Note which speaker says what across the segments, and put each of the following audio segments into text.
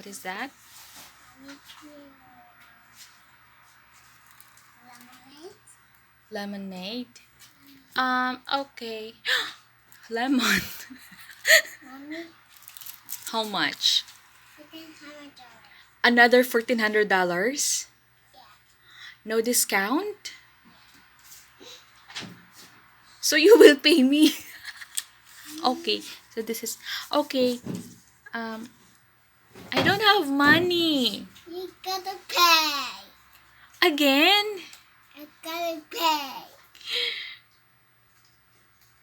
Speaker 1: What is that?
Speaker 2: Lemonade.
Speaker 1: Lemonade. Okay. Lemon.
Speaker 2: Mommy,
Speaker 1: How much?
Speaker 2: $1,500.
Speaker 1: Another $1,400?
Speaker 2: Yeah.
Speaker 1: No discount? So you will pay me. Okay. So this is okay. I don't have money.
Speaker 2: You gotta pay.
Speaker 1: Again?
Speaker 2: I gotta pay.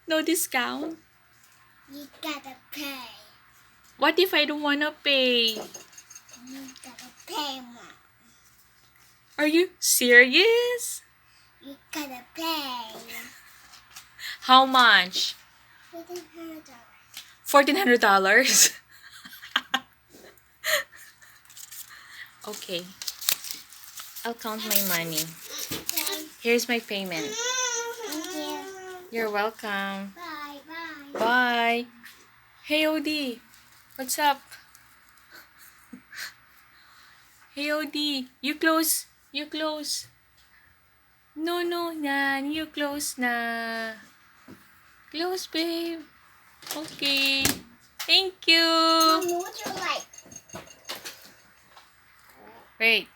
Speaker 1: No discount?
Speaker 2: You gotta pay.
Speaker 1: What if I don't wanna pay?
Speaker 2: You gotta pay, Mom.
Speaker 1: Are you serious?
Speaker 2: You gotta pay.
Speaker 1: How much?
Speaker 2: $1,500.
Speaker 1: $1,400? Okay. I'll count my money.
Speaker 2: Okay.
Speaker 1: Here's my payment.
Speaker 2: Thank you.
Speaker 1: You're welcome.
Speaker 2: Bye. Bye.
Speaker 1: Bye. Hey, OD. What's up? Hey, OD. You close. You close. No, yan. You close na. Close, babe. Okay. Thank you.
Speaker 2: Mommy, what's your life?
Speaker 1: Wait.